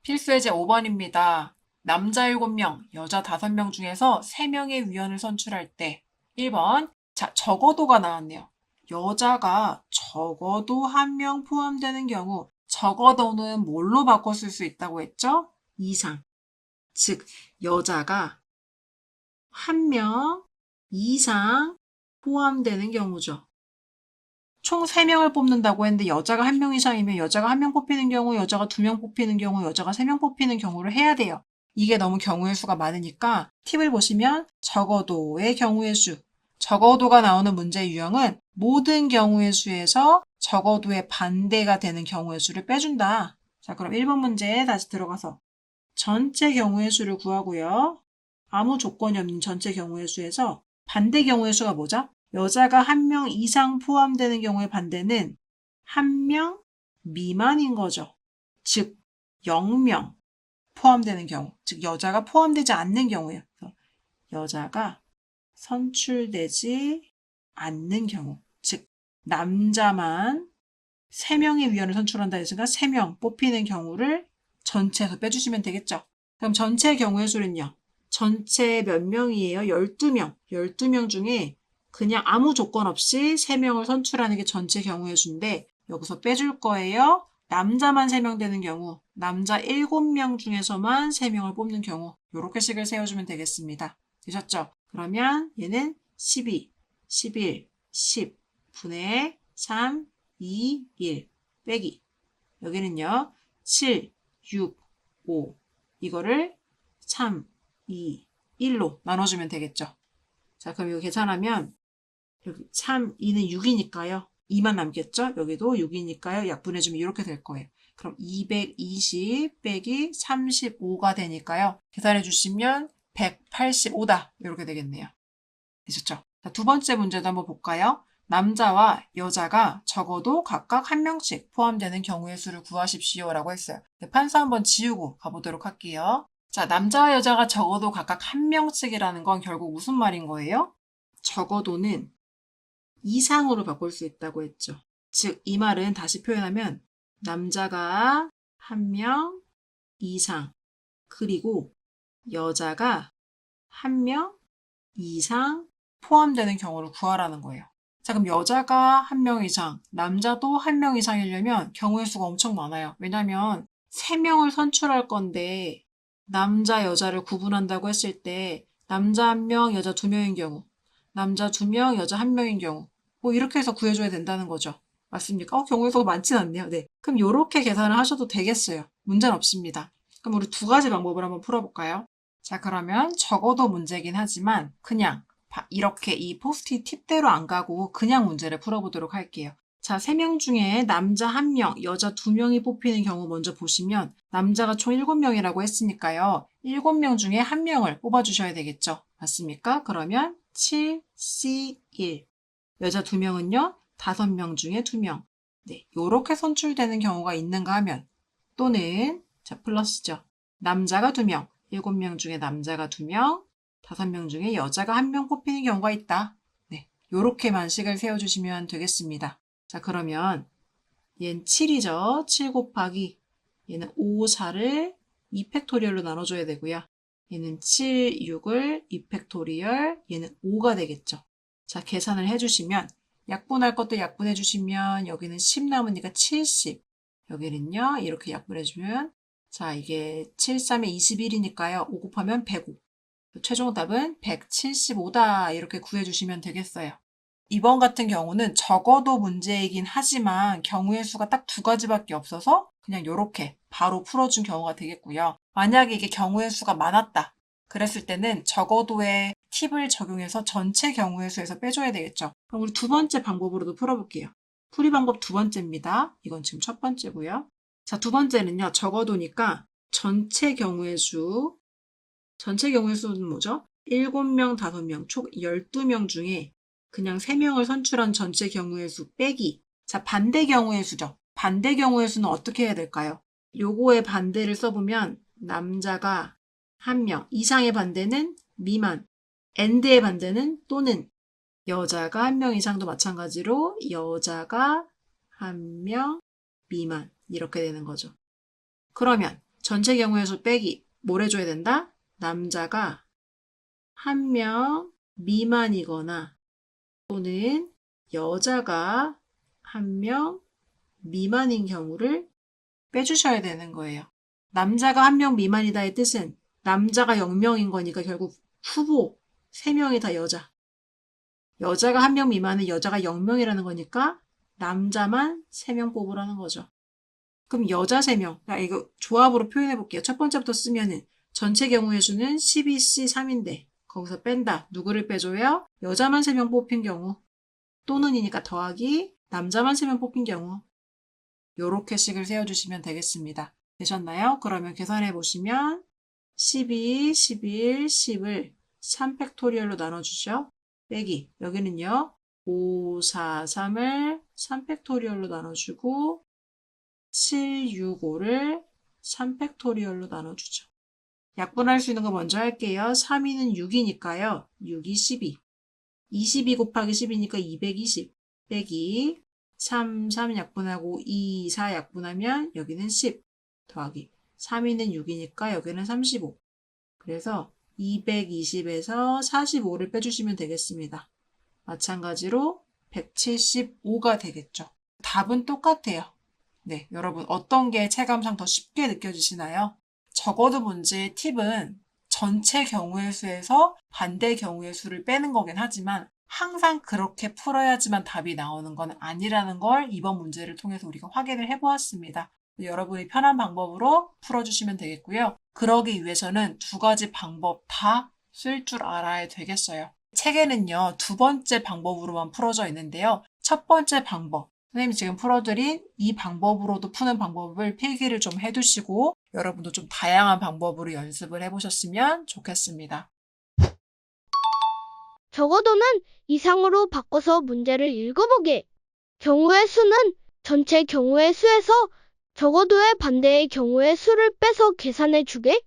필수 예제 5번입니다. 남자 7명, 여자 5명 중에서 3명의 위원을 선출할 때 1번, 자, 적어도가 나왔네요. 여자가 적어도 1명 포함되는 경우 적어도는 뭘로 바꿔 쓸 수 있다고 했죠? 이상. 즉, 여자가 1명 이상 포함되는 경우죠. 총 3명을 뽑는다고 했는데 여자가 1명 이상이면 여자가 1명 뽑히는 경우, 여자가 2명 뽑히는 경우, 여자가 3명 뽑히는 경우를 해야 돼요. 이게 너무 경우의 수가 많으니까 팁을 보시면 적어도의 경우의 수, 적어도가 나오는 문제 유형은 모든 경우의 수에서 적어도의 반대가 되는 경우의 수를 빼준다. 자, 그럼 1번 문제에 다시 들어가서 전체 경우의 수를 구하고요. 아무 조건이 없는 전체 경우의 수에서 반대 경우의 수가 뭐죠? 여자가 1명 이상 포함되는 경우의 반대는 1명 미만인 거죠. 즉 0명 포함되는 경우, 즉 여자가 포함되지 않는 경우예요. 그래서 여자가 선출되지 않는 경우, 즉 남자만 3명의 위원을 선출한다 했으니까 3명 뽑히는 경우를 전체에서 빼주시면 되겠죠. 그럼 전체 경우의 수는요. 전체 몇 명이에요? 12명. 12명 중에 그냥 아무 조건 없이 3명을 선출하는 게 전체 경우의 수인데 여기서 빼줄 거예요. 남자만 3명 되는 경우, 남자 7명 중에서만 3명을 뽑는 경우 이렇게 식을 세워주면 되겠습니다. 되셨죠? 그러면 얘는 12, 11, 10 분의 3, 2, 1 빼기. 여기는요. 7, 6, 5 이거를 3, 2, 1로 나눠주면 되겠죠. 자, 그럼 이거 계산하면 여기 3, 2는 6이니까요. 2만 남겠죠? 여기도 6이니까요. 약분해주면 이렇게 될 거예요. 그럼 220 빼기 35가 되니까요. 계산해 주시면 185다. 이렇게 되겠네요. 되셨죠? 자, 두 번째 문제도 한번 볼까요? 남자와 여자가 적어도 각각 1명씩 포함되는 경우의 수를 구하십시오 라고 했어요. 판서 한번 지우고 가보도록 할게요. 자, 남자와 여자가 적어도 각각 1명씩이라는 건 결국 무슨 말인 거예요? 적어도는 이상으로 바꿀 수 있다고 했죠. 즉, 이 말은 다시 표현하면 남자가 1명 이상 그리고 여자가 1명 이상 포함되는 경우를 구하라는 거예요. 자, 그럼 여자가 1명 이상, 남자도 1명 이상이려면 경우의 수가 엄청 많아요. 왜냐면 3명을 선출할 건데 남자, 여자를 구분한다고 했을 때 남자 1명, 여자 2명인 경우, 남자 2명, 여자 1명인 경우 뭐 이렇게 해서 구해줘야 된다는 거죠. 맞습니까? 경우의 수가 많진 않네요. 네. 그럼 이렇게 계산을 하셔도 되겠어요. 문제는 없습니다. 그럼 우리 두 가지 방법을 한번 풀어볼까요? 자, 그러면 적어도 문제긴 하지만 그냥 이렇게 이 포스트잇 팁대로 안 가고 그냥 문제를 풀어보도록 할게요. 자, 3명 중에 남자 1명, 여자 2명이 뽑히는 경우 먼저 보시면 남자가 총 7명이라고 했으니까요. 7명 중에 1명을 뽑아주셔야 되겠죠. 맞습니까? 그러면 7C1. 여자 2명은요. 5명 중에 2명. 네, 요렇게 선출되는 경우가 있는가 하면 또는 자, 플러스죠. 남자가 2명, 7명 중에 남자가 2명, 5명 중에 여자가 1명 뽑히는 경우가 있다. 네, 요렇게만 식을 세워주시면 되겠습니다. 자, 그러면 얘는 7이죠. 7 곱하기 얘는 5, 4를 2팩토리얼로 나눠줘야 되고요. 얘는 7, 6을 2팩토리얼, 얘는 5가 되겠죠. 자, 계산을 해주시면 약분할 것도 약분해주시면 여기는 10 남으니까 70. 여기는요. 이렇게 약분해주면 자, 이게 7, 3에 21이니까요. 5 곱하면 105. 최종 답은 175다. 이렇게 구해주시면 되겠어요. 이번 같은 경우는 적어도 문제이긴 하지만 경우의 수가 딱 2가지밖에 없어서 그냥 이렇게 바로 풀어준 경우가 되겠고요. 만약에 이게 경우의 수가 많았다. 그랬을 때는 적어도의 팁을 적용해서 전체 경우의 수에서 빼줘야 되겠죠. 그럼 우리 두 번째 방법으로도 풀어볼게요. 풀이 방법 두 번째입니다. 이건 지금 첫 번째고요. 자, 두 번째는요. 적어도니까 전체 경우의 수는 뭐죠? 7명, 5명, 총 12명 중에 그냥 3명을 선출한 전체 경우의 수 빼기. 자, 반대 경우의 수죠. 반대 경우의 수는 어떻게 해야 될까요? 요거의 반대를 써보면 남자가 1명, 이상의 반대는 미만, and의 반대는 또는, 여자가 1명 이상도 마찬가지로 여자가 1명 미만 이렇게 되는 거죠. 그러면 전체 경우의 수 빼기. 뭘 해줘야 된다? 남자가 1명 미만이거나 또는 여자가 1명 미만인 경우를 빼주셔야 되는 거예요. 남자가 1명 미만이다의 뜻은 남자가 0명인 거니까 결국 후보 3명이 다 여자. 여자가 1명 미만은 여자가 0명이라는 거니까 남자만 3명 뽑으라는 거죠. 그럼 여자 3명. 이거 조합으로 표현해 볼게요. 첫 번째부터 쓰면은 전체 경우의 수는 12C3인데 거기서 뺀다. 누구를 빼줘요? 여자만 3명 뽑힌 경우. 또는이니까 더하기 남자만 3명 뽑힌 경우. 요렇게 식을 세워주시면 되겠습니다. 되셨나요? 그러면 계산해 보시면 12, 11, 10을 3팩토리얼로 나눠주죠. 빼기. 여기는요. 5, 4, 3을 3팩토리얼로 나눠주고 7, 6, 5를 3팩토리얼로 나눠주죠. 약분할 수 있는 거 먼저 할게요. 3위는 6이니까요. 6이 12. 22 곱하기 10이니까 220. 빼기 3, 3 약분하고 2, 4 약분하면 여기는 10. 더하기 3위는 6이니까 여기는 35. 그래서 220에서 45를 빼주시면 되겠습니다. 마찬가지로 175가 되겠죠. 답은 똑같아요. 네, 여러분 어떤 게 체감상 더 쉽게 느껴지시나요? 적어도 문제의 팁은 전체 경우의 수에서 반대 경우의 수를 빼는 거긴 하지만 항상 그렇게 풀어야지만 답이 나오는 건 아니라는 걸 이번 문제를 통해서 우리가 확인을 해보았습니다. 여러분이 편한 방법으로 풀어주시면 되겠고요. 그러기 위해서는 두 가지 방법 다 쓸 줄 알아야 되겠어요. 책에는요, 두 번째 방법으로만 풀어져 있는데요. 첫 번째 방법, 선생님이 지금 풀어드린 이 방법으로도 푸는 방법을 필기를 좀 해두시고 여러분도 좀 다양한 방법으로 연습을 해보셨으면 좋겠습니다. 적어도는 이상으로 바꿔서 문제를 읽어보게. 경우의 수는 전체 경우의 수에서 적어도의 반대의 경우의 수를 빼서 계산해 주게.